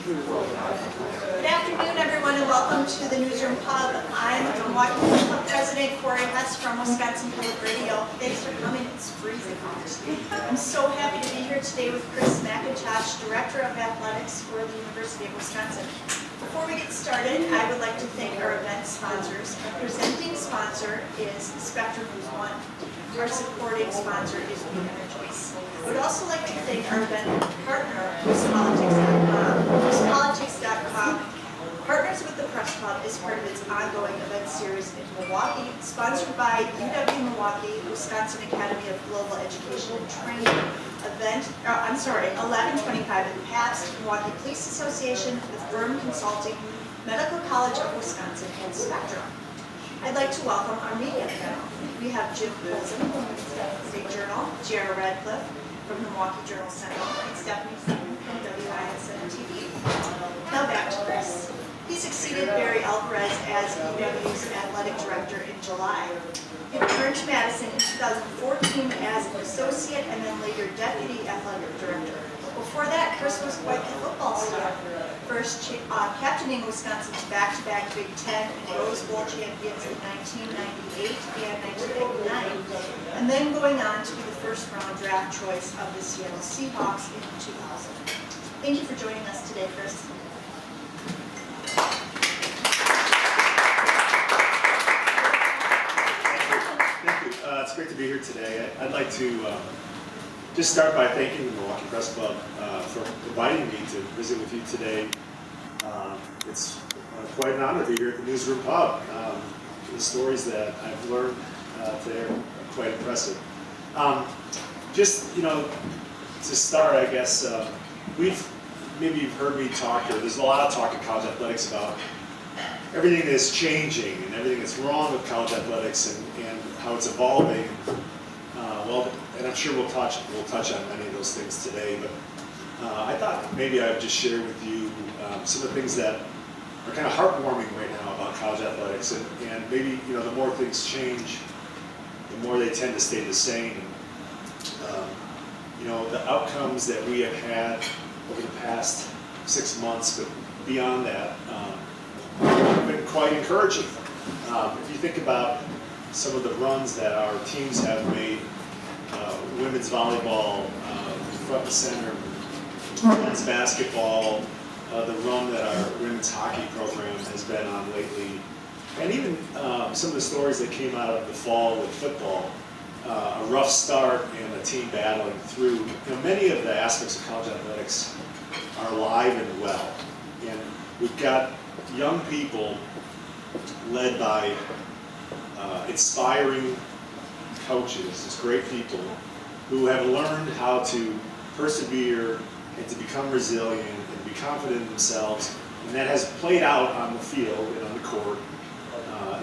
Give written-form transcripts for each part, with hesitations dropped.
Good afternoon, everyone, and welcome to the Newsroom Pub. I'm Milwaukee Press Club President Corey Hess from Wisconsin Public Radio. Thanks for coming. It's freezing out. I'm so happy to be here today with McIntosh, Director of Athletics for the University of Wisconsin. Before we get started, I would like to thank our event sponsors. Our presenting sponsor is Spectrum News One. Our supporting sponsor is We Have a Choice. I would also like to thank our event partner, newspolitics.com. Newspolitics.com partners with the Press Club as part of its ongoing event series in Milwaukee, sponsored by UW-Madison, Wisconsin Academy of Global Education and Training. 1125 in Pabst, Milwaukee Police Association, the Firm Consulting, Medical College of Wisconsin, and Spectrum. I'd like to welcome our media panel. We have Jim Colson from the State Journal, Jara Radcliffe from the Milwaukee Journal Sentinel, and Stephanie Sutton from WISN TV. Now back to Chris. He succeeded Barry Alvarez as UW's athletic director in July. He returned to Madison in 2014 as an associate and then later deputy athletic director. Before that, Chris was quite the football star. First captaining Wisconsin's back-to-back Big Ten and Rose Bowl champions in 1998 and 1999, and then going on to be the first-round draft choice of the Seattle Seahawks in 2000. Thank you for joining us today, Chris. It's great to be here today. I'd like to just start by thanking the Milwaukee Press Club for inviting me to visit with you today. It's quite an honor to be here at the Newsroom Pub. The stories that I've learned today are quite impressive. To start, I guess, maybe you've heard me talk, or there's a lot of talk in college athletics about everything that's changing and everything that's wrong with college athletics and how it's evolving. And I'm sure we'll touch on many of those things today, but I thought maybe I would just share with you some of the things that are kind of heartwarming right now about college athletics, and maybe the more things change, the more they tend to stay the same. The outcomes that we have had over the past 6 months, but beyond that, have been quite encouraging. If you think about some of the runs that our teams have made, women's volleyball, front and center, men's basketball, the run that our women's hockey program has been on lately, and even some of the stories that came out of the fall with football, a rough start and a team battling through. Many of the aspects of college athletics are alive and well, and we've got young people led by inspiring coaches, these great people who have learned how to persevere and to become resilient and be confident in themselves, and that has played out on the field and on the court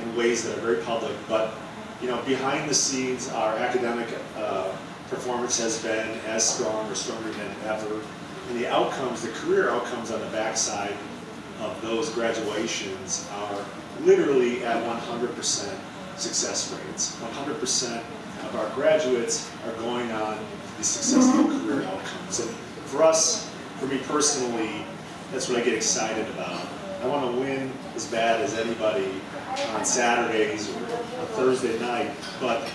in ways that are very public. But behind the scenes, our academic performance has been as strong or stronger than ever, and the outcomes, the career outcomes on the backside of those graduations are literally at 100% success rates. 100% of our graduates are going on these successful career outcomes. And for us, for me personally, that's what I get excited about. I want to win as bad as anybody on Saturdays or on Thursday night, but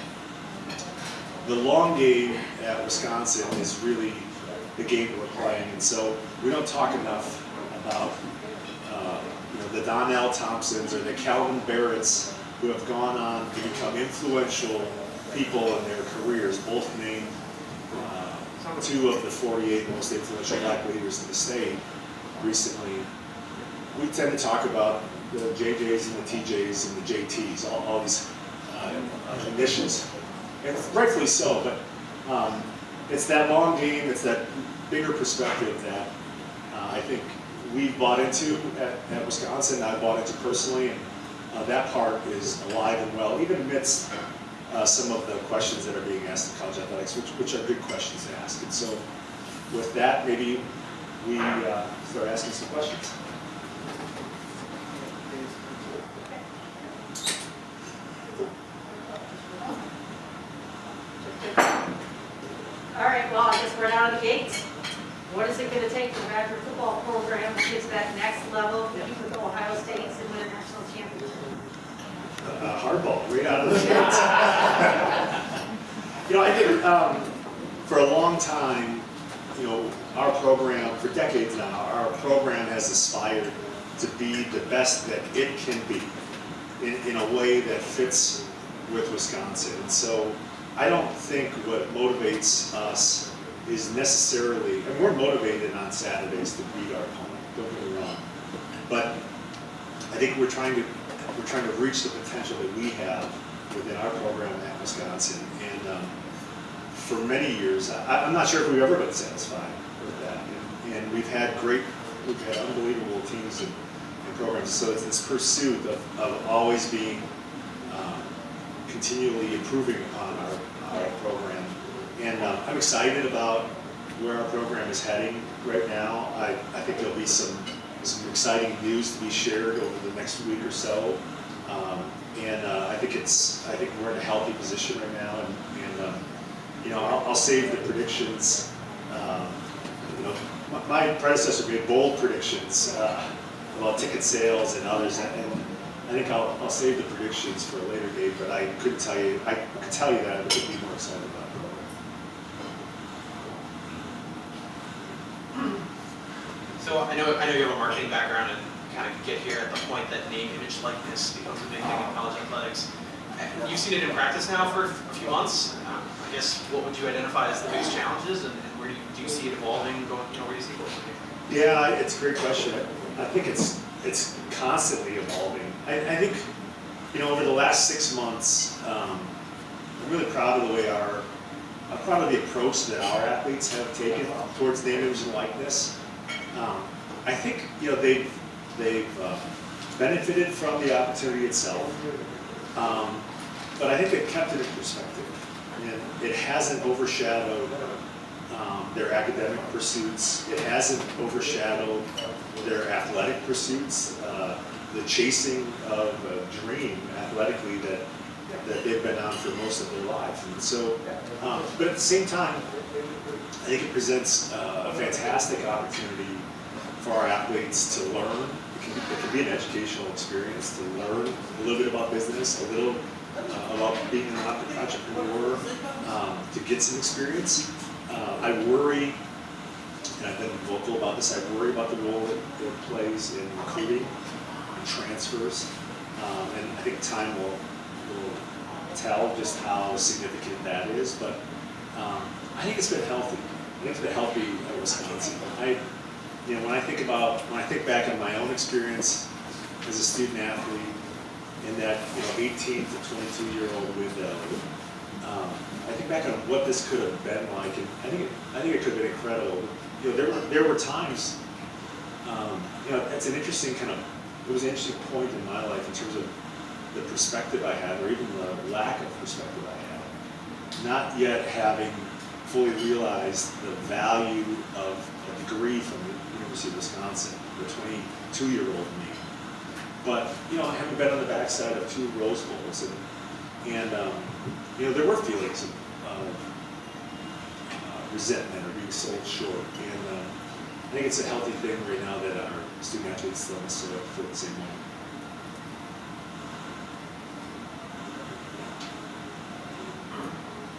the long game at Wisconsin is really the game that we're playing. And so we don't talk enough about the Donnell Thompsons or the Calvin Barretts who have gone on to become influential people in their careers, both named 2 of the 48 most influential black leaders in the state recently. We tend to talk about the JJs and the TJs and the JTs, all these initials, and rightfully so, but it's that long game, it's that bigger perspective that I think we've bought into at Wisconsin, I've bought into personally, and that part is alive and well, even amidst some of the questions that are being asked in college athletics, which are good questions to ask. And so with that, maybe we start asking some questions. All right, well, I guess we're out of the gates. What is it going to take for the Badger football program to get to that next level, compete with Ohio State and win a national championship? Hardball, right out of the gates. I think for a long time, our program, for decades now, our program has aspired to be the best that it can be in a way that fits with Wisconsin. And so I don't think what motivates us is necessarily, and we're motivated on Saturdays to beat our opponent, don't get me wrong. But I think we're trying to reach the potential that we have within our program at Wisconsin. And for many years, I'm not sure if we've ever been satisfied with that. And we've had unbelievable teams and programs. So it's this pursuit of always being continually improving upon our program. And I'm excited about where our program is heading right now. I think there'll be some exciting news to be shared over the next week or so. I think we're in a healthy position right now. And I'll save the predictions. My predecessor made bold predictions about ticket sales and others, and I think I'll save the predictions for a later date. But I couldn't tell you. I could tell you that I would be more excited about it. So I know you have a marketing background and kind of get here at the point that name, image, likeness becomes a big thing in college athletics. You've seen it in practice now for a few months. I guess what would you identify as the biggest challenges, and where do you see it evolving? Where do you see it going? Yeah, it's a great question. I think it's constantly evolving. I think over the last 6 months, I'm really proud of the way I'm proud of the approach that our athletes have taken towards name, image, and likeness. I think they've benefited from the opportunity itself, but I think they've kept it in perspective, and it hasn't overshadowed their academic pursuits. It hasn't overshadowed their athletic pursuits, the chasing of a dream athletically that they've been on for most of their lives. And so, but at the same time, I think it presents a fantastic opportunity for our athletes to learn. It can be an educational experience to learn a little bit about business, a little about being an entrepreneur, to get some experience. I worry, and I've been vocal about this, I worry about the role that it plays in recruiting and transfers. And I think time will tell just how significant that is. But I think it's been healthy. I think it's been healthy at Wisconsin. When I think back on my own experience as a student athlete in that 18 to 22-year-old window, I think back on what this could have been like, and I think it could have been incredible. There were times, it's an interesting it was an interesting point in my life in terms of the perspective I had, or even the lack of perspective I had, not yet having fully realized the value of a degree from the University of Wisconsin, the 22-year-old me. But having been on the backside of 2 Rose Bowls, and there were feelings of resentment or being sold short. And I think it's a healthy thing right now that our student athletes don't necessarily feel the same way.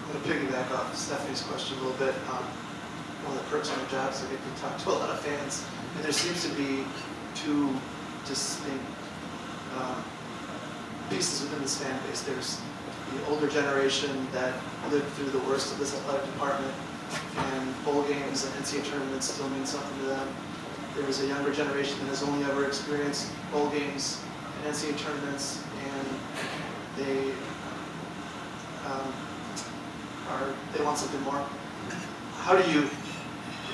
I'm going to piggyback off Stephanie's question a little bit. One of the perks of my job is I get to talk to a lot of fans, and there seems to be 2 distinct pieces within this fan base. There's the older generation that lived through the worst of this athletic department, and bowl games and NCAA tournaments still mean something to them. There is a younger generation that has only ever experienced bowl games and NCAA tournaments, and they want something more. How do you,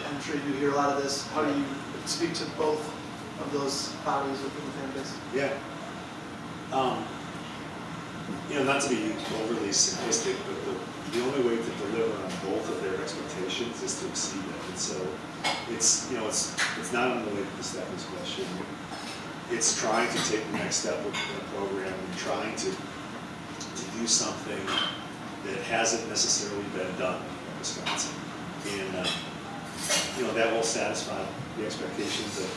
I'm sure you hear a lot of this, how do you speak to both of those bodies within the fan base? Yeah. Not to be overly simplistic, but the only way to deliver on both of their expectations is to exceed them. And so it's not unrelated to Stephanie's question. It's trying to take the next step with the program and trying to do something that hasn't necessarily been done in Wisconsin. And that will satisfy the expectations of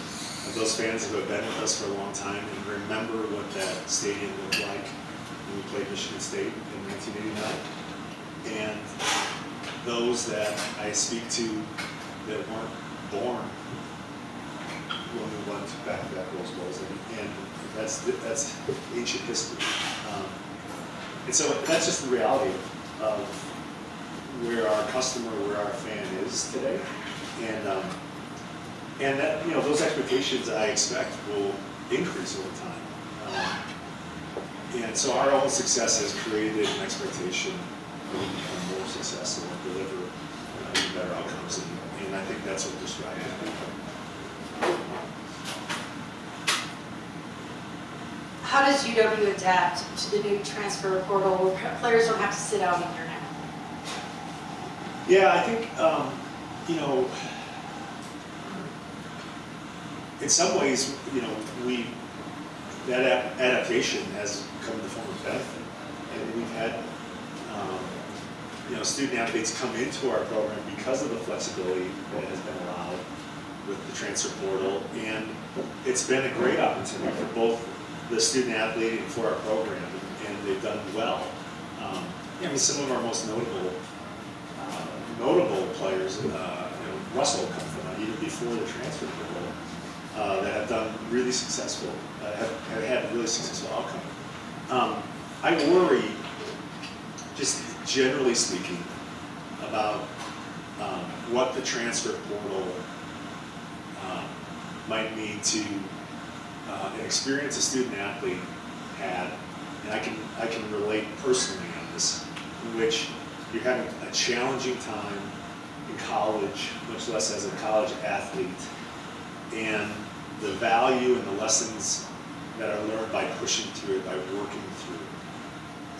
those fans who have been with us for a long time and remember what that stadium looked like when we played Michigan State in 1989. And those that I speak to that weren't born when we went back-to-back Rose Bowls, and that's ancient history. And so that's just the reality of where our customer, where our fan is today, and that those expectations I expect will increase over time. And so our own success has created an expectation that we become more successful and deliver even better outcomes, and I think that's what we're striving to do. How does UW adapt to the new transfer portal where players don't have to sit out a year now? Yeah, I think, in some ways, that adaptation has come in the form of benefit. And we've had, student athletes come into our program because of the flexibility that has been allowed with the transfer portal. And it's been a great opportunity for both the student athlete and for our program, and they've done well. Some of our most notable players, Russell come from even before the transfer portal, that have done really successful, have had a really successful outcome. I worry, just generally speaking, about what the transfer portal might mean to an experience a student athlete had, and I can relate personally on this, in which you're having a challenging time in college, much less as a college athlete, and the value and the lessons that are learned by pushing through it, by working through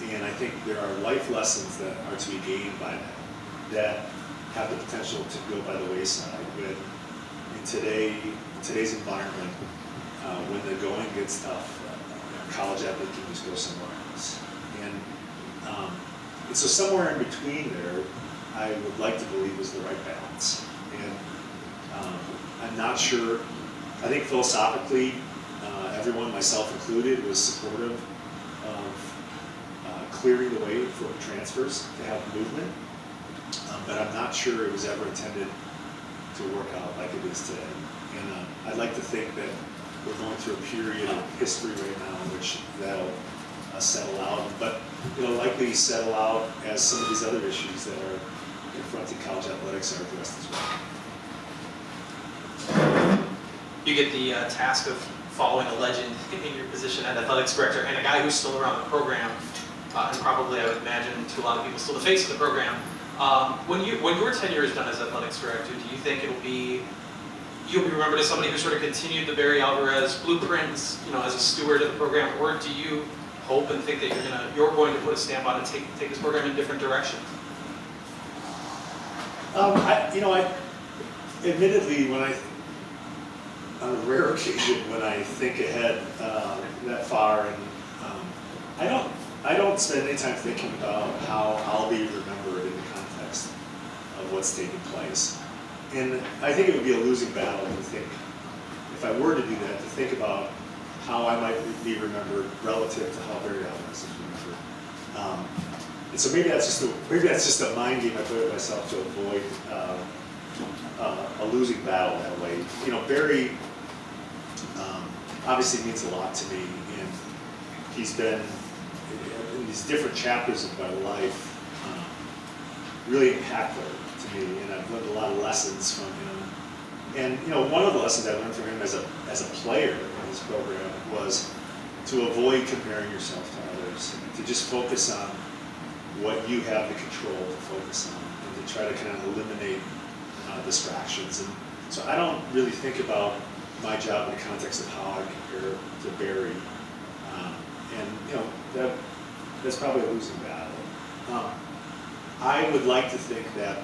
it. And I think there are life lessons that are to be gained by that have the potential to go by the wayside when in today's environment, when the going gets tough, a college athlete can just go somewhere else. And so somewhere in between there, I would like to believe is the right balance. And I'm not sure. I think philosophically, everyone, myself included, was supportive of clearing the way for transfers to have movement. But I'm not sure it was ever intended to work out like it is today. And I'd like to think that we're going through a period of history right now in which that'll settle out, but it'll likely settle out as some of these other issues that are confronting college athletics are addressed as well. You get the task of following a legend in your position as athletics director and a guy who's still around the program, and probably, I would imagine, to a lot of people, still the face of the program. When your tenure is done as athletics director, do you think you'll be remembered as somebody who sort of continued the Barry Alvarez blueprints, as a steward of the program, or do you hope and think that you're going to put a stamp on and take this program in a different direction? Admittedly, on a rare occasion when I think ahead that far, and I don't spend any time thinking about how I'll be remembered in the context of what's taking place. And I think it would be a losing battle to think, if I were to do that, to think about how I might be remembered relative to how Barry Alvarez is remembered. And so maybe that's just a mind game I put myself to avoid a losing battle that way. Barry obviously means a lot to me, and he's been in these different chapters of my life really impactful to me, and I've learned a lot of lessons from him. And one of the lessons I learned from him as a player in this program was to avoid comparing yourself to others, to just focus on what you have the control to focus on, and to try to kind of eliminate distractions. And so I don't really think about my job in the context of how I compare to Barry, that's probably a losing battle. I would like to think that,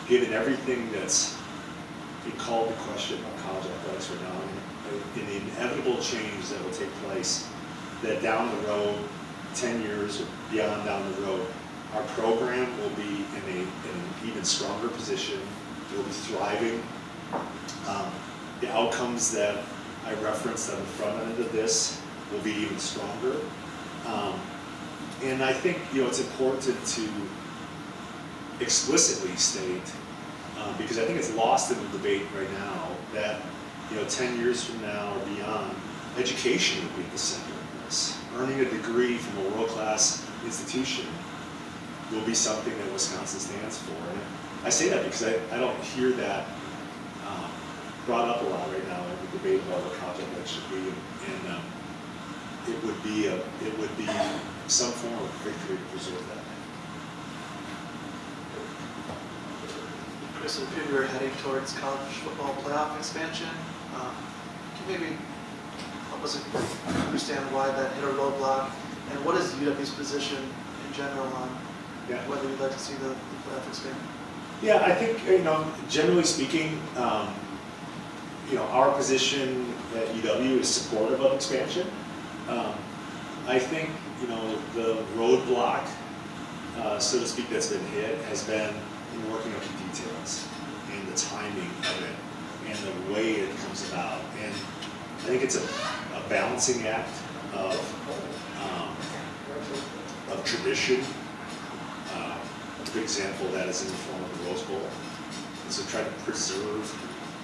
given everything that's being called to question about college athletics right now, and the inevitable change that will take place, that down the road, 10 years or beyond down the road, our program will be in an even stronger position will be thriving. The outcomes that I referenced on the front end of this will be even stronger. And I think, it's important to explicitly state, because I think it's lost in the debate right now, that 10 years from now or beyond, education will be at the center of this. Earning a degree from a world-class institution will be something that Wisconsin stands for. And I say that because I don't hear that brought up a lot right now in the debate about what college athletics should be, and it would be some form of victory to preserve that. Chris, if you're heading towards college football playoff expansion, can you maybe help us understand why that hit a roadblock, and what is UW's position in general on whether you'd like to see the playoff expand? Yeah, I think, generally speaking, our position at UW is supportive of expansion. I think, the roadblock, so to speak, that's been hit has been in working out the details and the timing of it and the way it comes about. And I think it's a balancing act of tradition. A good example of that is in the form of the Rose Bowl. And so try to preserve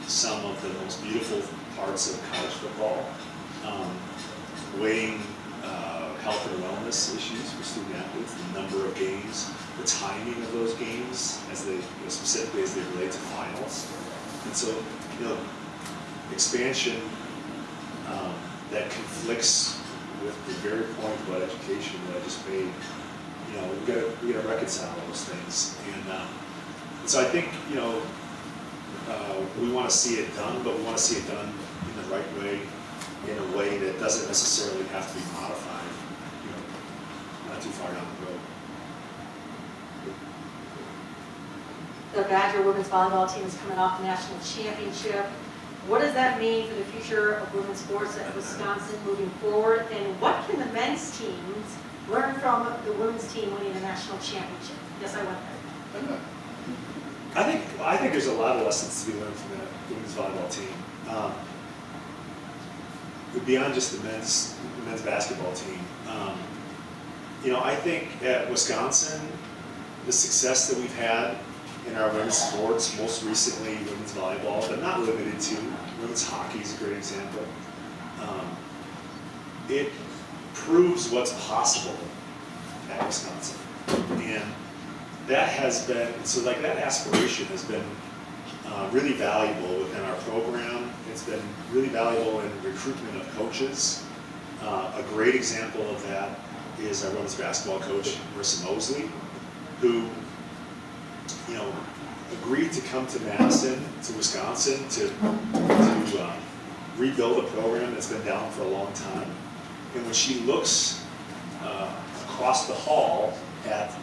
some of the most beautiful parts of college football, weighing health and wellness issues for student athletes, the number of games, the timing of those games, as they specifically as they relate to finals. And so, expansion that conflicts with the very point about education that I just made. We got to reconcile those things, and so I think we want to see it done, but we want to see it done in the right way, in a way that doesn't necessarily have to be modified, not too far down the road. The Badger women's volleyball team is coming off the national championship. What does that mean for the future of women's sports at Wisconsin moving forward? And what can the men's teams learn from the women's team winning the national championship? Yes, I went there. I think there's a lot of lessons to be learned from the women's volleyball team. Beyond just the men's basketball team. I think at Wisconsin, the success that we've had in our women's sports, most recently women's volleyball, but not limited to. Women's hockey is a great example. It proves what's possible at Wisconsin. And that has been, that aspiration has been really valuable within our program. It's been really valuable in recruitment of coaches. A great example of that is our women's basketball coach, Marissa Mosley, who agreed to come to Madison, to Wisconsin, to rebuild a program that's been down for a long time. And when she looks across the hall at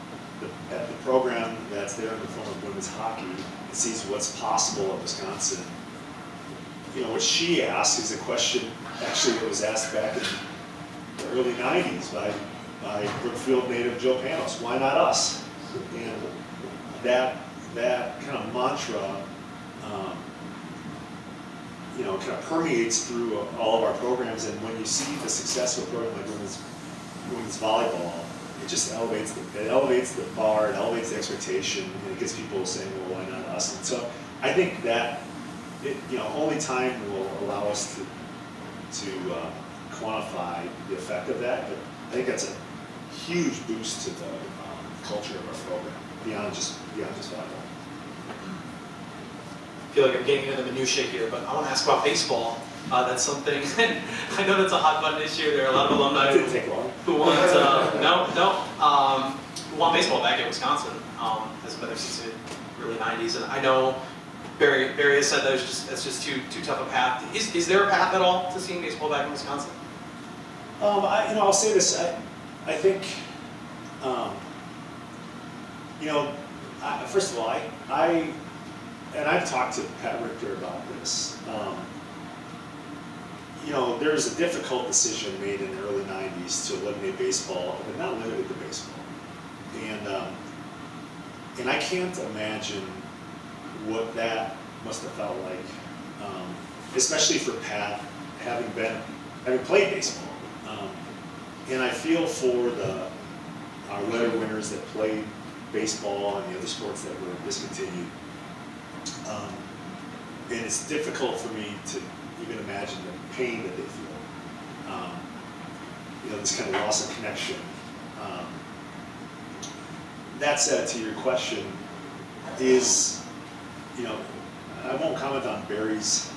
the program that's there in the form of women's hockey and sees what's possible at Wisconsin, what she asked is a question actually that was asked back in the early 90s by Brookfield native Joe Panos. Why not us? And that kind of mantra, kind of permeates through all of our programs. And when you see the successful program like women's volleyball, it just elevates the bar, it elevates the expectation, and it gets people saying, well, why not us? And so I think that only time will allow us to quantify the effect of that. But I think that's a huge boost to the culture of our program beyond just volleyball. I feel like I'm getting into the minutiae here, but I want to ask about baseball. That's something, I know that's a hot button issue. There are a lot of alumni who want, who want baseball back at Wisconsin. Has been there since the early 90s. And I know Barry has said that's just too tough a path. Is there a path at all to seeing baseball back in Wisconsin? I'll say this. I think, first of all, I've talked to Pat Richter about this. There's a difficult decision made in the early 90s to eliminate baseball, but not limited to baseball. And I can't imagine what that must have felt like, especially for Pat, having played baseball. And I feel for our letter winners that played baseball and the other sports that were discontinued. And it's difficult for me to even imagine the pain that they feel. This kind of loss of connection. That said, to your question, is, I won't comment on Barry's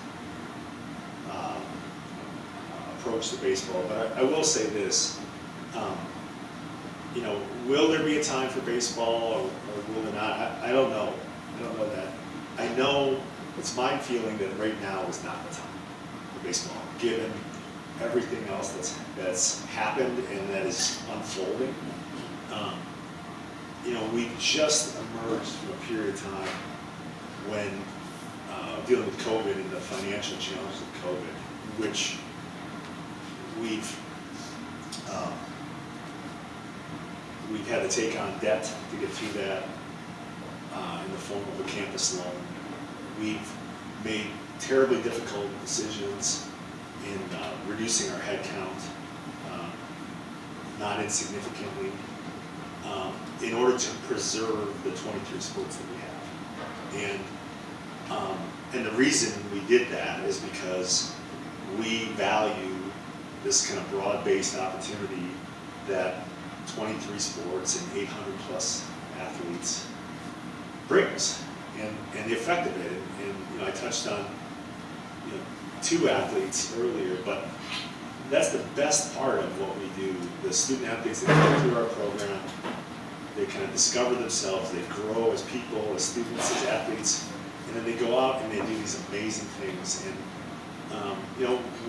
approach to baseball, but I will say this. Will there be a time for baseball or will there not? I don't know. I don't know that. I know it's my feeling that right now is not the time for baseball, given everything else that's happened and that is unfolding. We've just emerged from a period of time when dealing with COVID and the financial challenges of COVID, which we've had to take on debt to get through that in the form of a campus loan. We've made terribly difficult decisions in reducing our head count, not insignificantly, in order to preserve the 23 sports that we have. And the reason we did that is because we value this kind of broad-based opportunity that 23 sports and 800 plus athletes brings, and the effect of it. And I touched on 2 athletes earlier, but that's the best part of what we do. The student athletes that come through our program, they kind of discover themselves, they grow as people, as students, as athletes, and then they go out and they do these amazing things. And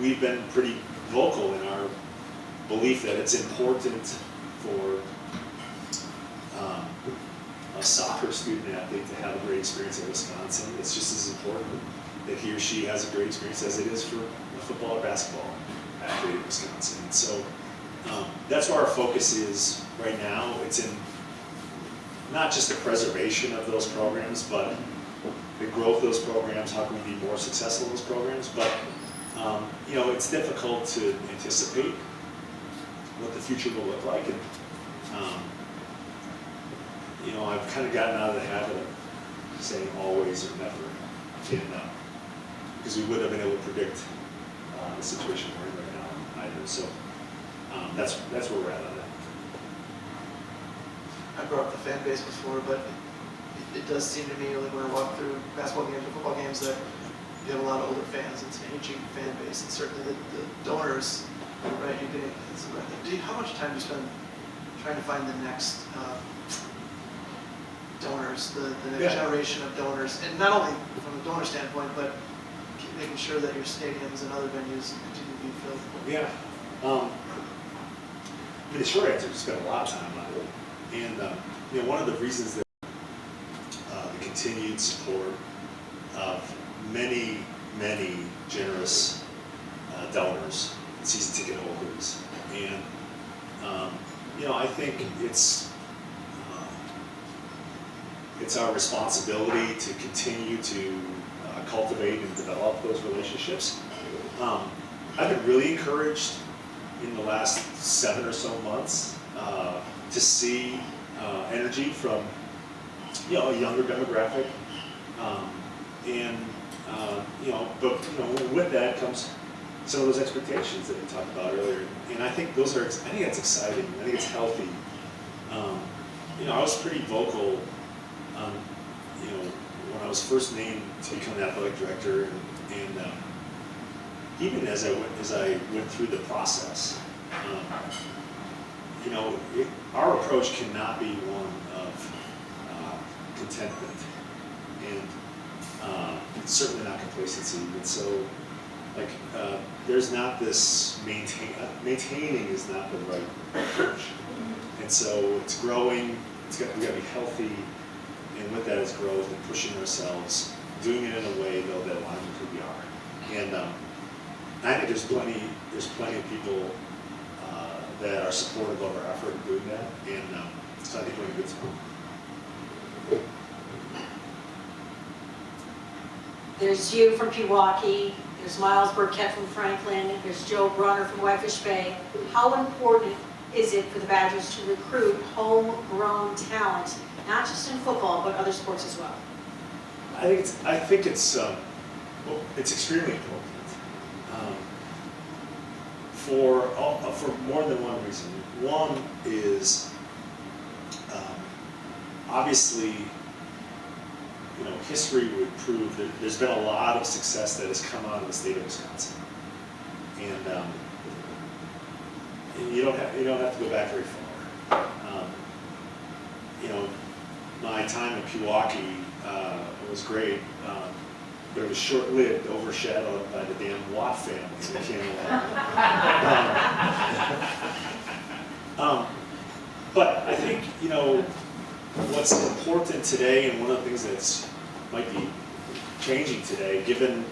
we've been pretty vocal in our belief that it's important for a soccer student athlete to have a great experience at Wisconsin. It's just as important that he or she has a great experience as it is for a football or basketball athlete at Wisconsin. And so that's where our focus is right now. It's in not just the preservation of those programs, but the growth of those programs. How can we be more successful in those programs? But it's difficult to anticipate what the future will look like. And I've kind of gotten out of the habit of saying always or never, because we wouldn't have been able to predict the situation we're in right now either. So that's where we're at on that. I brought up the fan base before, but it does seem to me, like when I walk through basketball games or football games, that you have a lot of older fans. It's an aging fan base, and certainly the donors, right? How much time do you spend trying to find the next donors, the next generation of donors, and not only from a donor standpoint, but making sure that your stadiums and other venues continue to be filled? Yeah. The short answer is we spend a lot of time on it. And one of the reasons that the continued support of many, many generous donors, season ticket holders, and I think it's our responsibility to continue to cultivate and develop those relationships. I've been really encouraged in the last 7 or so months to see energy from a younger demographic, but with that comes some of those expectations that we talked about earlier, and I think that's exciting. I think it's healthy. I was pretty vocal, when I was first named to become the athletic director, and even as I went through the process, our approach cannot be one of contentment, and certainly not complacency. And so, there's not this maintaining is not the right approach. And so it's growing. We got to be healthy, and with that is growth and pushing ourselves, doing it in a way though that aligns with who we are. And I think there's plenty of people that are supportive of our effort in doing that, and so I think we're in a good spot. There's you from Pewaukee, there's Miles Burkett from Franklin, there's Joe Brunner from Whitefish Bay. How important is it for the Badgers to recruit homegrown talent, not just in football, but other sports as well? I think it's extremely important for more than one reason. One is obviously, history would prove that there's been a lot of success that has come out of the state of Wisconsin, and you don't have to go back very far. My time in Pewaukee was great, but it was short-lived, overshadowed by the damn Watt family. But I think what's important today, and one of the things that's might be changing today, given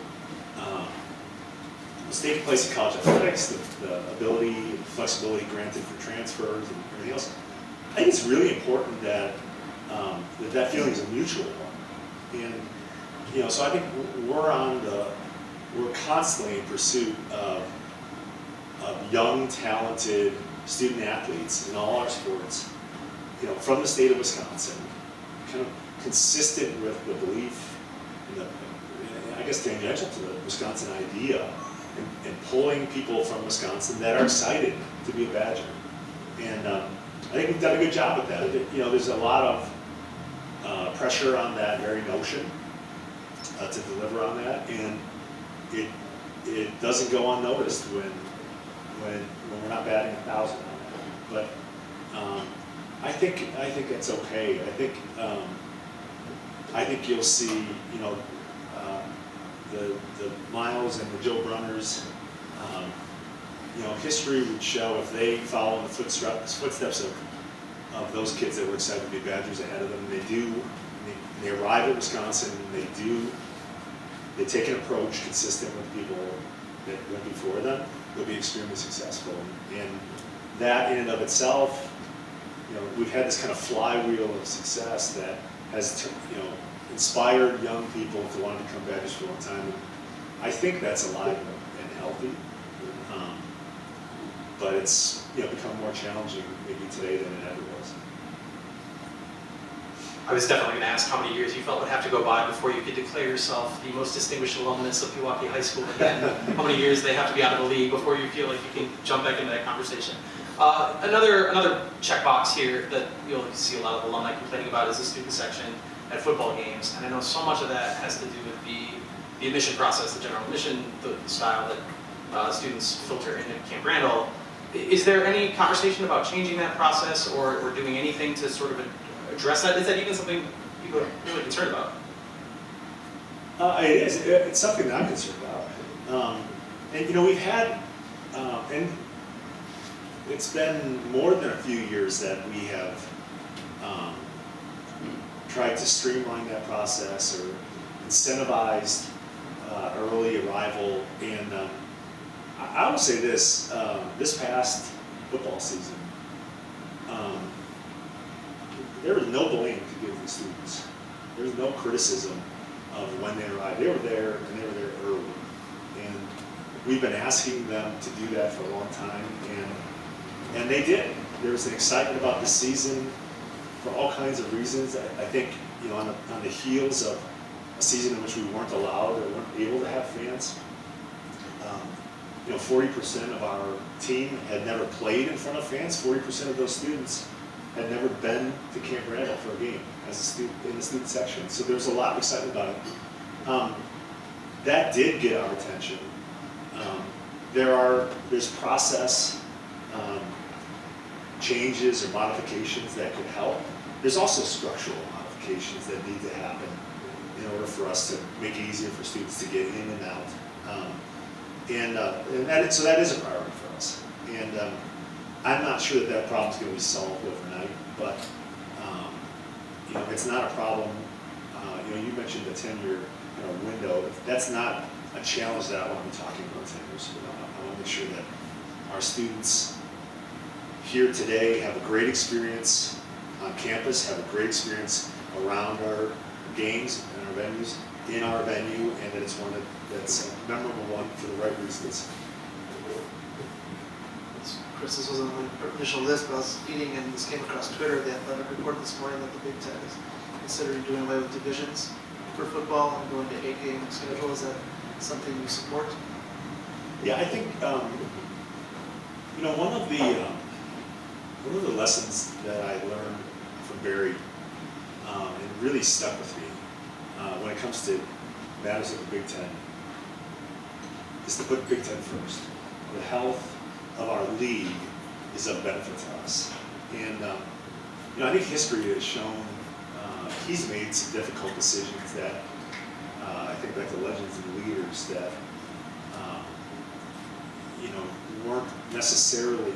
the state and place of college athletics, the ability and flexibility granted for transfers and everything else, I think it's really important that that feeling is a mutual one. And so I think we're constantly in pursuit of young, talented student athletes in all our sports, from the state of Wisconsin, kind of consistent with the belief, I guess tangential to the Wisconsin idea, and pulling people from Wisconsin that are excited to be a Badger. And I think we've done a good job with that. There's a lot of pressure on that very notion to deliver on that, and it doesn't go unnoticed when we're not batting 1,000 on that. But I think it's okay. I think you'll see, the Miles and the Joe Brunners. History would show if they follow in the footsteps of those kids that were excited to be Badgers ahead of them. They arrive at Wisconsin. They take an approach consistent with people that went before them. They'll be extremely successful, and that in and of itself, we've had this kind of flywheel of success that has, inspired young people to want to become Badgers for a long time. And I think that's alive and healthy, but it's become more challenging maybe today than it ever was. I was definitely going to ask how many years you felt would have to go by before you could declare yourself the most distinguished alumnus of Milwaukee High School again. How many years they have to be out of the league before you feel like you can jump back into that conversation. Another checkbox here that you'll see a lot of alumni complaining about is the student section at football games. And I know so much of that has to do with the admission process, the general admission, the style that students filter into Camp Randall. Is there any conversation about changing that process or doing anything to sort of address that? Is that even something people are really concerned about? It is. It's something that I'm concerned about. And we've had, and it's been more than a few years that we have tried to streamline that process or incentivized early arrival. And I will say this: this past football season, there was no blame to give the students. There was no criticism of when they arrived. They were there, and they were there early. And we've been asking them to do that for a long time, and they did. There was an excitement about the season for all kinds of reasons. I think, on the heels of a season in which we weren't allowed or weren't able to have fans, 40% of our team had never played in front of fans. 40% of those students had never been to Camp Randall for a game as a student in the student section. So there's a lot of excitement about it. That did get our attention. There's process changes or modifications that could help. There's also structural modifications that need to happen in order for us to make it easier for students to get in and out. So that is a priority for us. And I'm not sure that problem is going to be solved overnight, but it's not a problem. You mentioned the tenure window. That's not a challenge that I want to be talking about tenures. I want to make sure that our students here today have a great experience on campus, have a great experience around games and our venues in our venue, and that it's one that's a memorable one for the right reasons. Chris, this wasn't on my initial list, but I was eating and this came across Twitter, the athletic report this morning that the Big Ten is considering doing away with divisions for football and going to 8-game schedule. Is that something you support? Yeah, I think one of the lessons that I learned from Barry and really stuck with me when it comes to matters of the Big Ten is to put Big Ten first. The health of our league is of benefit to us, and I think history has shown he's made some difficult decisions that I think back to legends and leaders that weren't necessarily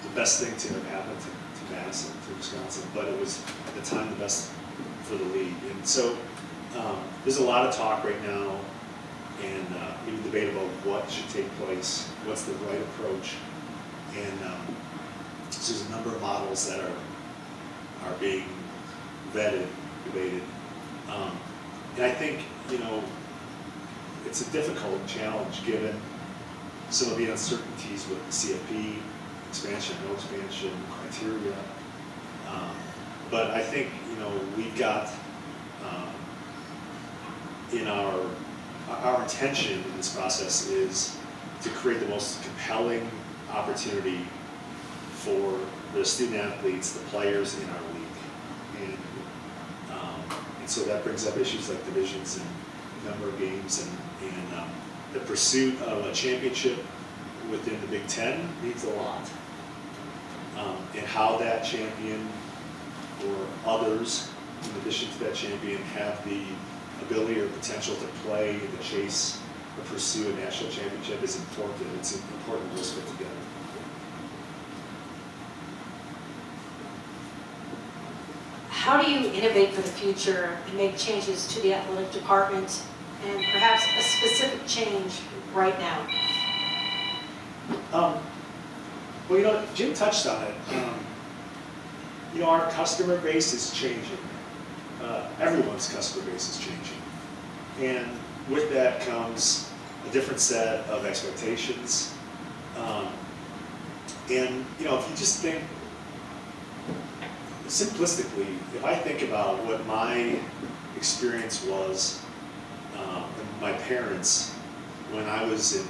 the best thing to have happened to Madison, to Wisconsin, but it was at the time the best for the league. And so there's a lot of talk right now and even debate about what should take place, what's the right approach, and so there's a number of models that are being vetted, debated, and I think it's a difficult challenge given some of the uncertainties with the CFP, expansion, no expansion, criteria. But I think, we've got in our intention in this process is to create the most compelling opportunity for the student athletes, the players in our league. And so that brings up issues like divisions and number of games and the pursuit of a championship within the Big Ten means a lot. And how that champion or others, in addition to that champion, have the ability or potential to play, to chase, or pursue a national championship is important. It's important to fit together. How do you innovate for the future and make changes to the athletic department and perhaps a specific change right now? Well, Jim touched on it. Our customer base is changing. Everyone's customer base is changing. And with that comes a different set of expectations. And if you just think simplistically, if I think about what my experience was and my parents when I was in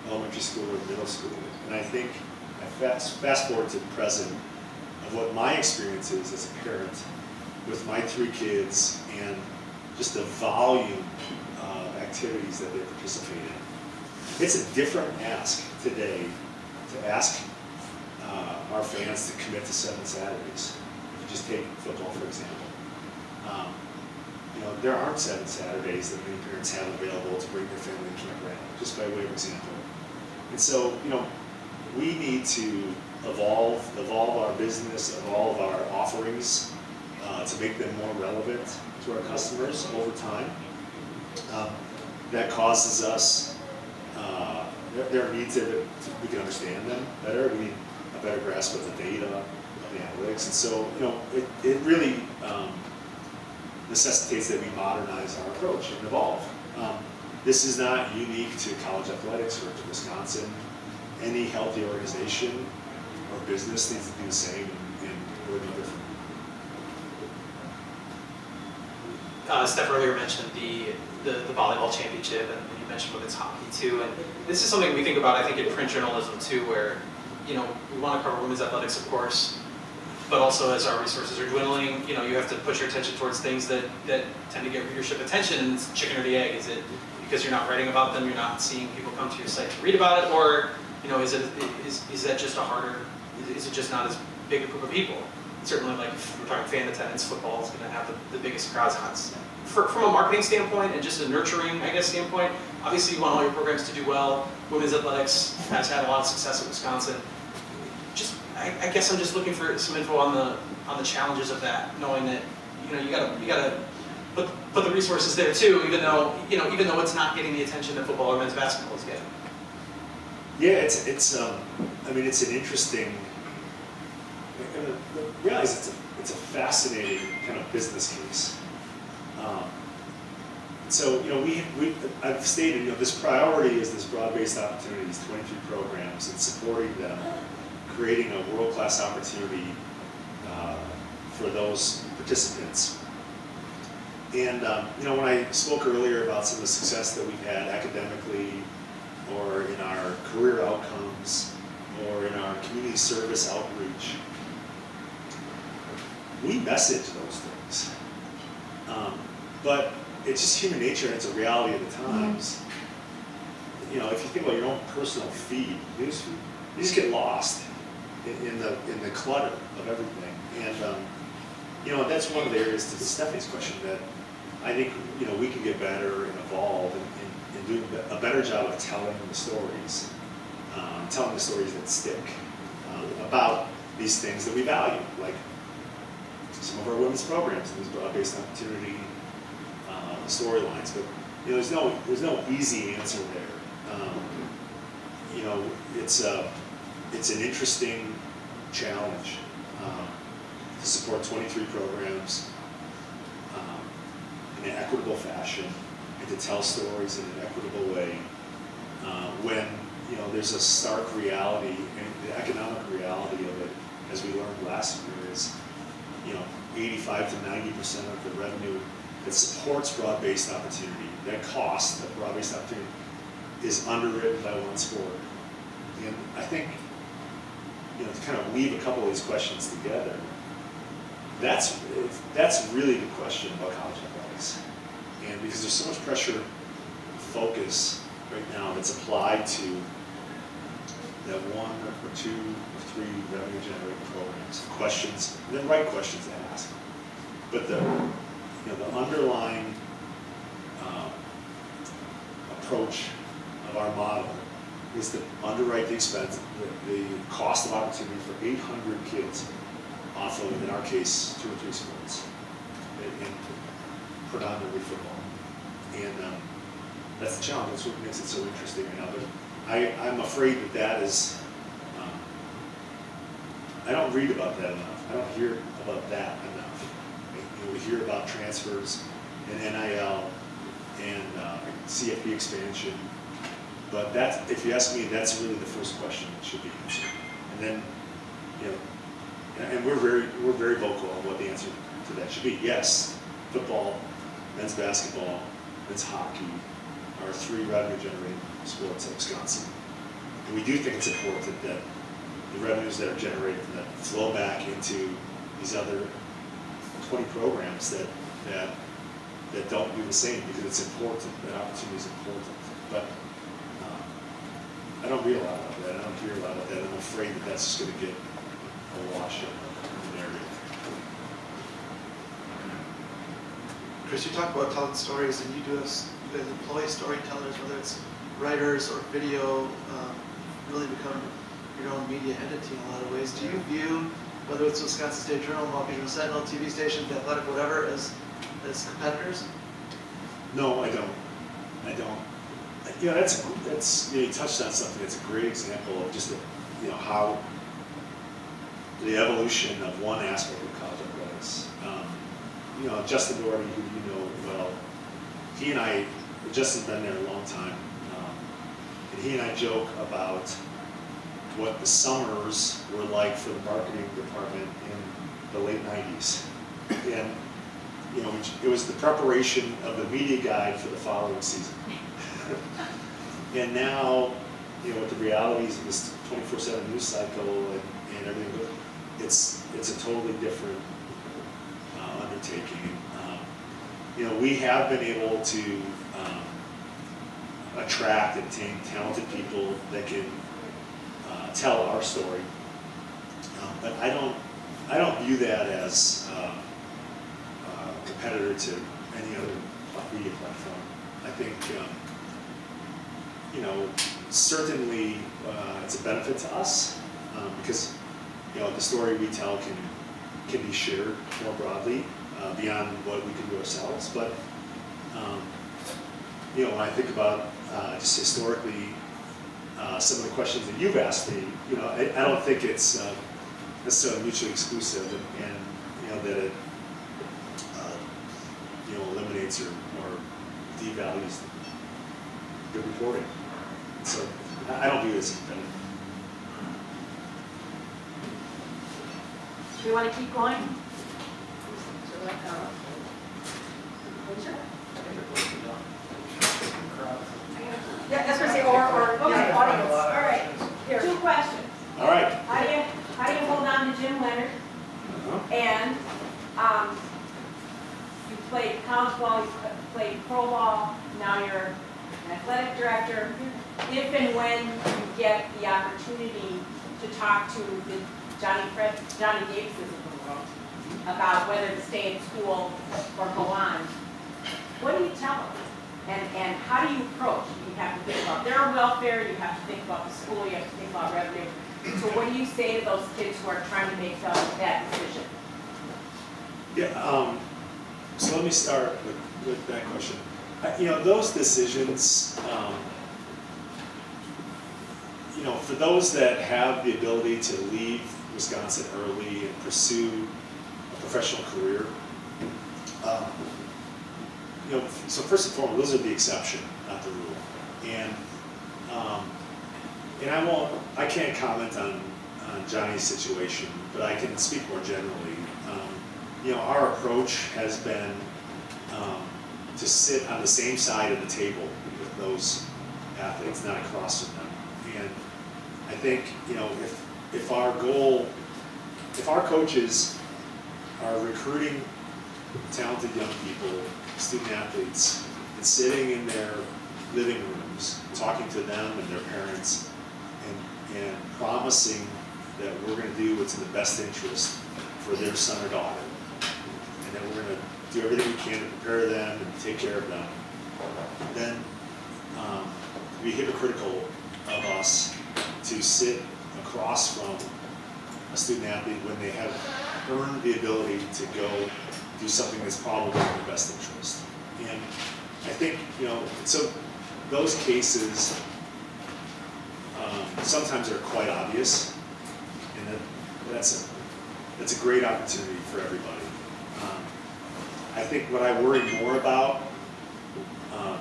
elementary school or middle school, and I think I fast forward to the present of what my experience is as a parent with my 3 kids and just the volume of activities that they participate in. It's a different ask today to ask our fans to commit to 7 Saturdays. If you just take football, for example. There aren't 7 Saturdays that many parents have available to bring their family to Camp Randall, just by way of example. And so, we need to evolve our business, evolve our offerings to make them more relevant to our customers over time. That causes us, there are needs that we can understand them better. We need a better grasp of the data, of the analytics. And so, it really necessitates that we modernize our approach and evolve. This is not unique to college athletics or to Wisconsin. Any healthy organization or business needs to do the same, and we're no different. Steph earlier mentioned the volleyball championship, and you mentioned women's hockey too. And this is something we think about, I think, in print journalism too, where we want to cover women's athletics, of course, but also as our resources are dwindling, you have to put your attention towards things that tend to get readership attention. And it's chicken or the egg. Is it because you're not writing about them, you're not seeing people come to your site to read about it, or is that just is it just not as big a group of people? Certainly, like if we're talking fan attendance, football is going to have the biggest crowds. From a marketing standpoint and just a nurturing, standpoint, obviously you want all your programs to do well. Women's athletics has had a lot of success at Wisconsin. I guess I'm just looking for some info on the challenges of that, knowing that you gotta put the resources there too, even though it's not getting the attention that football or men's basketball is getting. Yeah, it's an interesting. Realize it's a fascinating kind of business case. So, I've stated, this priority is this broad-based opportunity, these 23 programs, and supporting them, creating a world-class opportunity for those participants. And, when I spoke earlier about some of the success that we've had academically, or in our career outcomes, or in our community service outreach, we message those things. But it's just human nature, and it's a reality of the times. If you think about your own personal feed, you just get lost in the clutter of everything. And that's one of the areas, to Stephanie's question, that I think we can get better and evolve and do a better job of telling the stories that stick about these things that we value, like some of our women's programs and these broad-based opportunity storylines. But there's no easy answer there. It's an interesting challenge to support 23 programs in an equitable fashion, and to tell stories in an equitable way when there's a stark reality, and the economic reality of it, as we learned last year, is 85 to 90% of the revenue that supports broad-based opportunity, that cost of broad-based opportunity, is underwritten by one sport. And I think, to kind of weave a couple of these questions together, that's really the question about college athletics. And because there's so much pressure, focus right now that's applied to that one or two or three revenue-generating programs, questions, and then right questions to ask. But the underlying approach of our model is to underwrite the expense, the cost of opportunity for 800 kids off of, in our case, 2 or 3 sports, and predominantly football. And that's the challenge. That's what makes it so interesting right now. But I'm afraid that is, I don't read about that enough. I don't hear about that enough. We hear about transfers and NIL and CFP expansion, but that's, if you ask me, that's really the first question that should be answered. And then, and we're very vocal on what the answer to that should be. Yes, football, men's basketball, men's hockey are 3 revenue-generating sports at Wisconsin. And we do think it's important that the revenues that are generated from that flow back into these other 20 programs that don't do the same, because it's important. That opportunity is important. But I don't read a lot about that. I don't hear a lot about that. I'm afraid that that's just going to get a wash in the narrative. Chris, you talk about telling stories, and you guys employ storytellers, whether it's writers or video, really become your own media entity in a lot of ways. Do you view, whether it's Wisconsin State Journal, Milwaukee Sentinel, TV station, The Athletic, whatever, as competitors? No, I don't. That's you touched on something. That's a great example of just how the evolution of one aspect of college athletics. Justin Doherty, who you know well, Justin's been there a long time, and he and I joke about what the summers were like for the marketing department in the late 90s. And it was the preparation of the media guide for the following season. And now, with the realities of this 24/7 news cycle and everything, it's a totally different undertaking. We have been able to attract and obtain talented people that can tell our story, but I don't view that as a competitor to any other media platform. I think certainly it's a benefit to us because the story we tell can be shared more broadly beyond what we can do ourselves. But when I think about just historically some of the questions that you've asked me, I don't think it's necessarily mutually exclusive, and that it eliminates denigrates or devalues good reporting. So I don't view it as competitive. Do you want to keep going? Yeah, that's what I say, or Okay, audience. all right. Here. Two questions. All right. How do you hold on to Jim Leonard? Uh-huh. And you played college ball, you played pro ball, now you're an athletic director. If and when you get the opportunity to talk to the Johnny Davises of the world about whether to stay in school or go on, what do you tell them? And how do you approach? You have to think about their welfare, you have to think about the school, you have to think about revenue. So what do you say to those kids who are trying to make that decision? Yeah. So let me start with that question. Those decisions. For those that have the ability to leave Wisconsin early and pursue a professional career, so first and foremost, those are the exception, not the rule. And I can't comment on Johnny's situation, but I can speak more generally. Our approach has been to sit on the same side of the table with those athletes, not across from them. And I think, if our coaches are recruiting talented young people, student athletes, and sitting in their living rooms, talking to them and their parents, and promising that we're going to do what's in the best interest for their son or daughter, and that we're going to do everything we can to prepare them and take care of them, then it'd be hypocritical of us to sit across from a student athlete when they have earned the ability to go do something that's probably in their best interest. And I think, so those cases sometimes are quite obvious, and that's a great opportunity for everybody. I think what I worry more about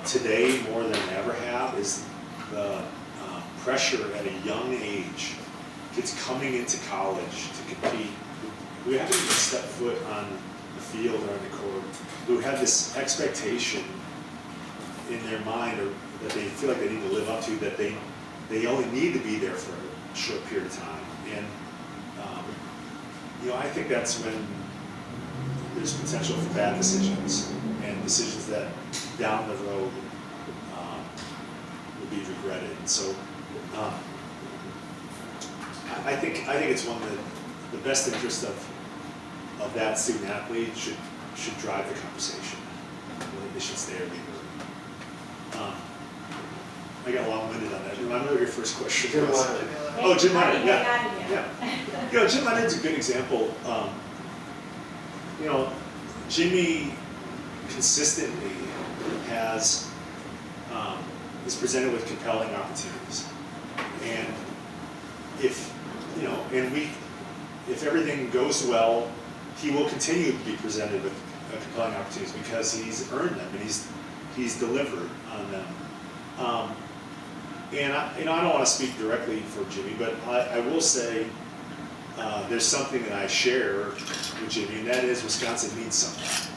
today, more than I ever have, is the pressure at a young age, kids coming into college to compete, who haven't even stepped foot on the field or on the court, who have this expectation in their mind, or that they feel like they need to live up to, that they only need to be there for a short period of time. And I think that's when there's potential for bad decisions, and decisions that down the road will be regretted. And so I think it's one that the best interest of that student athlete should drive the conversation. They should stay or leave early. I got long-winded on that. Remember what your first question was? Oh, Jim Leonard, yeah. Jim Leonard's a good example. Jimmy consistently is presented with compelling opportunities. And if everything goes well, he will continue to be presented with compelling opportunities because he's earned them and he's delivered on them. And I don't want to speak directly for Jimmy, but I will say there's something that I share with Jimmy, and that is Wisconsin means something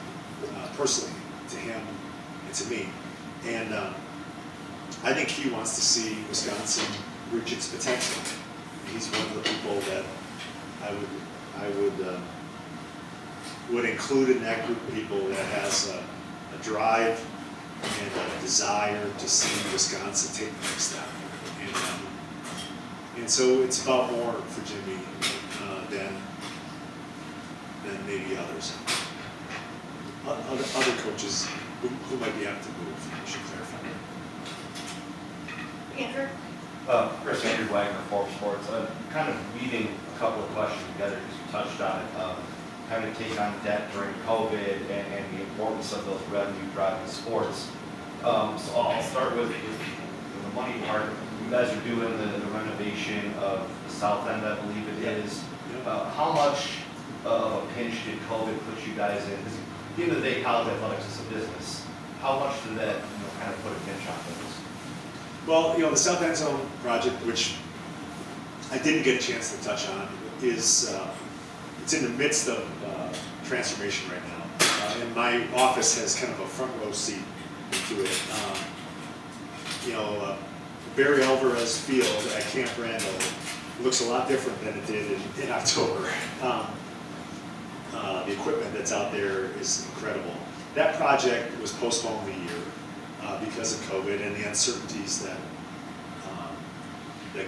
personally to him and to me. And I think he wants to see Wisconsin reach its potential. He's one of the people that I would include in that group of people that has a drive and a desire to see Wisconsin take the next step. And so it's about more for Jimmy than maybe others. Other coaches who might be apt to move, I should clarify. Andrew? Chris Andrew Wagner, Forbes Sports. Kind of weaving a couple of questions together because you touched on it. Having to take on debt during COVID and the importance of those revenue-driving sports. So I'll start with the money part. You guys are doing the renovation of the South End, I believe it is. How much of a pinch did COVID put you guys in? Because the end of the day, college athletics is a business. How much did that, kind of put a pinch on things? Well, the South End Zone project, which I didn't get a chance to touch on, is it's in the midst of transformation right now, and my office has kind of a front row seat to it. Barry Alvarez Field at Camp Randall looks a lot different than it did in October. The equipment that's out there is incredible. That project was postponed a year because of COVID and the uncertainties that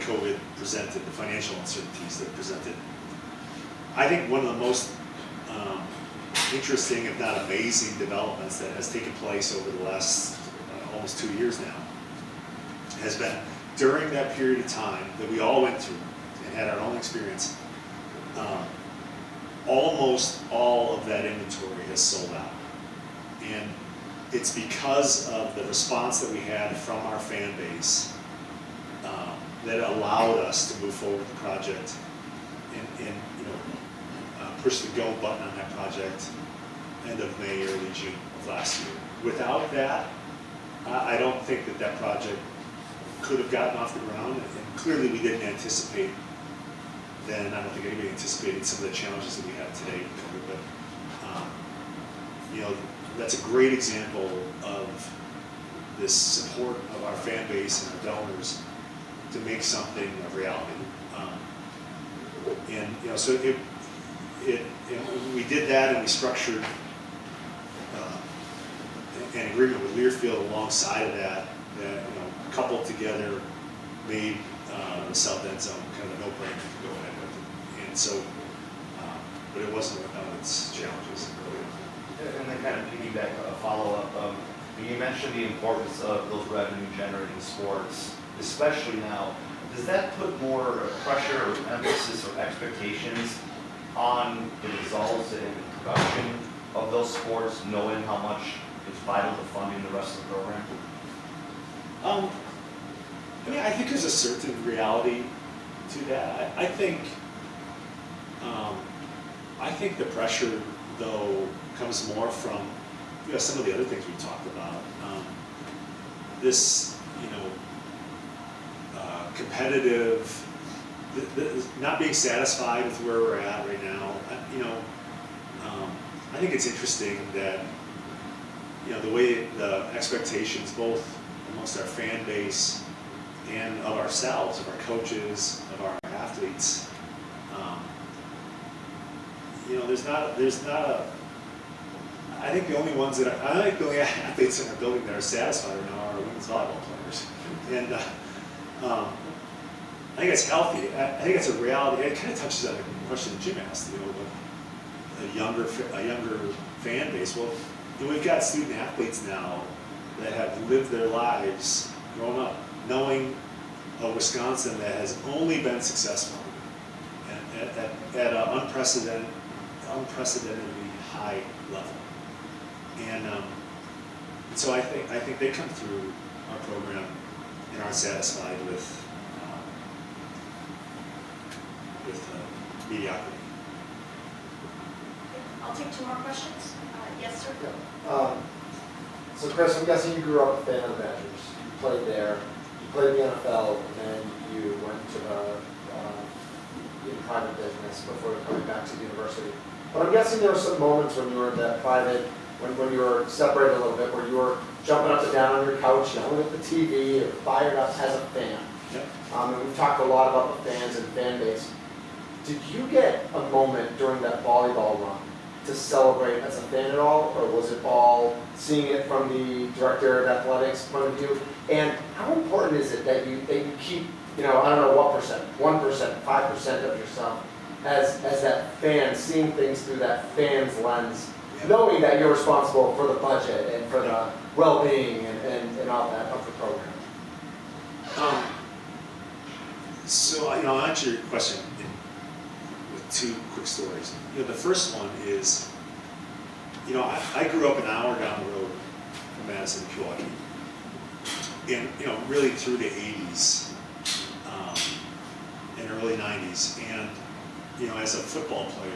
COVID presented, the financial uncertainties that presented. I think one of the most interesting, if not amazing, developments that has taken place over the last almost 2 years now has been during that period of time that we all went through and had our own experience. Almost all of that inventory has sold out. And it's because of the response that we had from our fan base that allowed us to move forward with the project and push the go button on that project end of May, early June of last year. Without that, I don't think that project could have gotten off the ground, and clearly we didn't anticipate then. I don't think anybody anticipated some of the challenges that we have today with COVID, but that's a great example of this support of our fan base and our donors to make something a reality. So we did that, and we structured an agreement with Learfield alongside of that coupled together made the South End Zone kind of a no-brainer to go ahead with. And so, but it wasn't without its challenges. And then kind of piggyback a follow-up. You mentioned the importance of those revenue-generating sports, especially now. Does that put more pressure or emphasis or expectations on the results and the production of those sports, knowing how much it's vital to funding the rest of the program? I think there's a certain reality to that. I think the pressure, though, comes more from some of the other things we talked about. This, competitive, not being satisfied with where we're at right now. I think it's interesting that the way the expectations, both amongst our fan base and of ourselves, of our coaches, of our athletes, there's not a. I think the only ones that I think the only athletes in our building that are satisfied right now are our women's volleyball players, and I think it's healthy. I think it's a reality. It kind of touches on the question that Jim asked, a younger fan base. Well, we've got student athletes now that have lived their lives, grown up, knowing a Wisconsin that has only been successful at an unprecedentedly high level. And so I think they come through our program and are satisfied with mediocrity. I'll take 2 more questions. Yes, sir. So Chris, I'm guessing you grew up a fan of the Badgers. You played there, you played in the NFL, and then you went to the private business before coming back to the university. But I'm guessing there were some moments when you were in that private, when you were separated a little bit, where you were jumping up and down on your couch, yelling at the TV, or fired up as a fan. Yep. And we've talked a lot about the fans and fan base. Did you get a moment during that volleyball run to celebrate as a fan at all, or was it all seeing it from the director of athletics point of view? And how important is it that you keep, I don't know what percent, 1%, 5% of yourself as that fan, seeing things through that fan's lens, knowing that you're responsible for the budget and for the well-being and all that of the program? So I'll answer your question with 2 quick stories. The first one is, I grew up an hour down the road from Madison, Milwaukee, and really through the 80s and early 90s. And as a football player,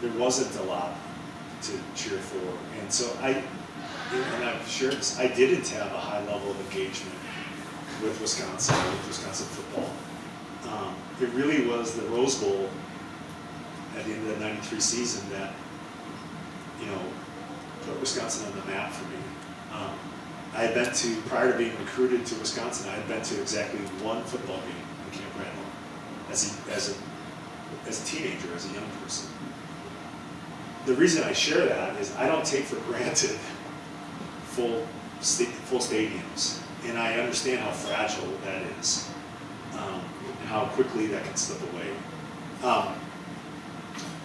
there wasn't a lot to cheer for. And so and I've shared this, I didn't have a high level of engagement with Wisconsin football. It really was the Rose Bowl at the end of the '93 season that, put Wisconsin on the map for me. I had been to, prior to being recruited to Wisconsin, I had been to exactly one football game in Camp Randall as a teenager, as a young person. The reason I share that is I don't take for granted full stadiums, and I understand how fragile that is, and how quickly that can slip away.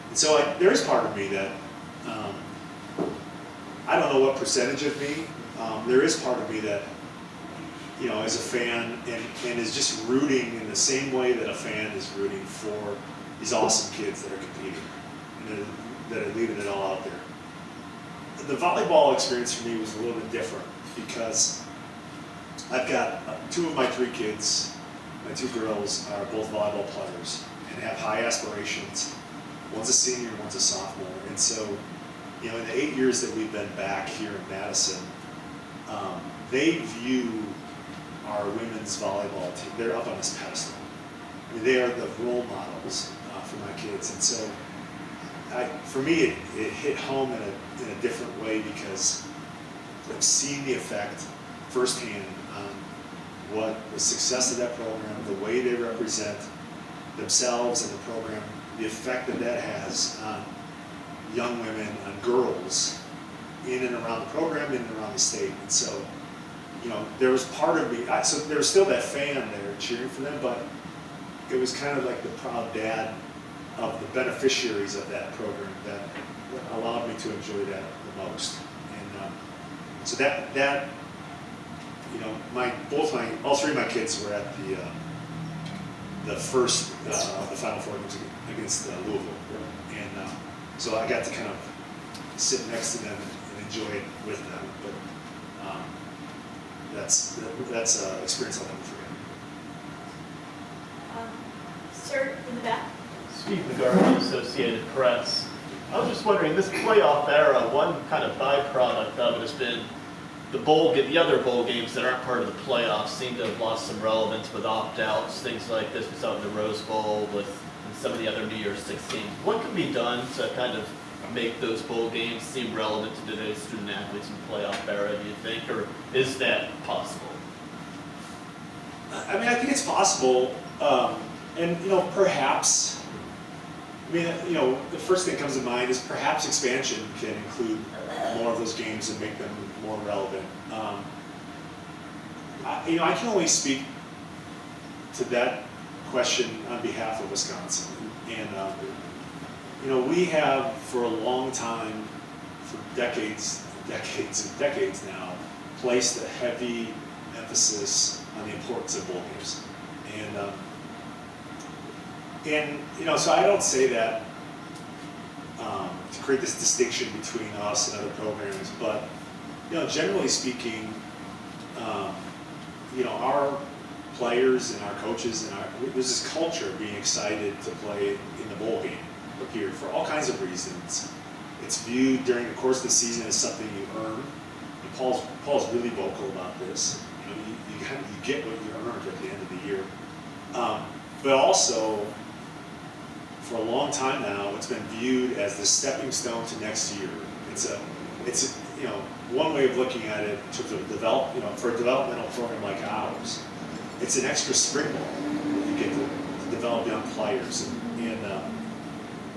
And so there is part of me that, I don't know what percentage of me, there is part of me that, as a fan and is just rooting in the same way that a fan is rooting for these awesome kids that are competing and that are leaving it all out there. The volleyball experience for me was a little bit different because I've got 2 of my 3 kids, my 2 girls are both volleyball players and have high aspirations. One's a senior, one's a sophomore. And so, in the 8 years that we've been back here in Madison, they view our women's volleyball team, they're up on this pedestal. I mean, they are the role models for my kids. And so, for me, it hit home in a different way because I've seen the effect firsthand on what the success of that program, the way they represent themselves and the program, the effect that has on young women, on girls, in and around the program, in and around the state. And so, there was part of me, so there was still that fan there cheering for them, but it was kind of like the proud dad of the beneficiaries of that program that allowed me to enjoy that the most. And so that all 3 of my kids were at the first of the Final Four games against Louisville, and so I got to kind of sit next to them and enjoy it with them. But that's an experience I'll never forget. Sir, in the back. Steve McGarvey, Associated Press. I was just wondering, this playoff era, one kind of byproduct of it has been the other bowl games that aren't part of the playoffs seem to have lost some relevance with opt-outs, things like this. We saw in the Rose Bowl and some of the other New Year's Six games. What can be done to kind of make those bowl games seem relevant to today's student athletes in the playoff era, do you think, or is that possible? I mean, I think it's possible, and perhaps. I mean, the first thing that comes to mind is perhaps expansion can include more of those games and make them more relevant. I can only speak to that question on behalf of Wisconsin, and we have for a long time, for decades now, placed a heavy emphasis on the importance of bowl games, and so I don't say that to create this distinction between us and other programs, but generally speaking, our players and our coaches and there's this culture of being excited to play in the bowl game here for all kinds of reasons. It's viewed during the course of the season as something you earn. And Paul's really vocal about this. You get what you earned at the end of the year, but also, for a long time now, it's been viewed as the stepping stone to next year. It's one way of looking at it in terms of for a developmental program like ours, it's an extra springboard. You get to develop young players, and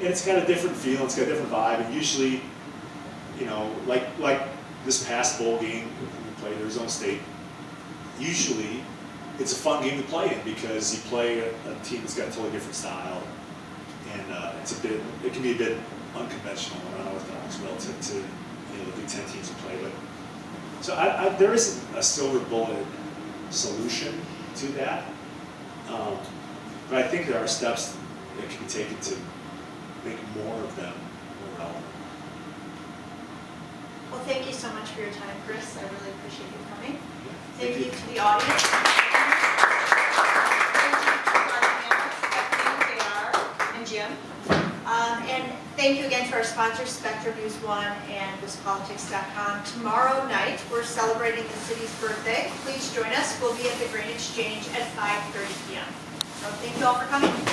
it's got a different feel, it's got a different vibe, and usually, like this past bowl game we played Arizona State, usually it's a fun game to play in because you play a team that's got a totally different style. And it can be a bit unconventional and unorthodox relative to the Big Ten teams who play. But so there isn't a silver bullet solution to that, but I think there are steps that can be taken to make more of them more relevant. Well, thank you so much for your time, Chris. I really appreciate you coming. Thank Thank you. you to the audience. Thank you to our panelists, Kathleen, JR, and Jim. And thank thank you again to our sponsors, Spectrum News One and WisPolitics.com. Tomorrow night, we're celebrating the city's birthday. Please join us. We'll be at the Grain Exchange at 5:30 p.m. So thank you all for coming.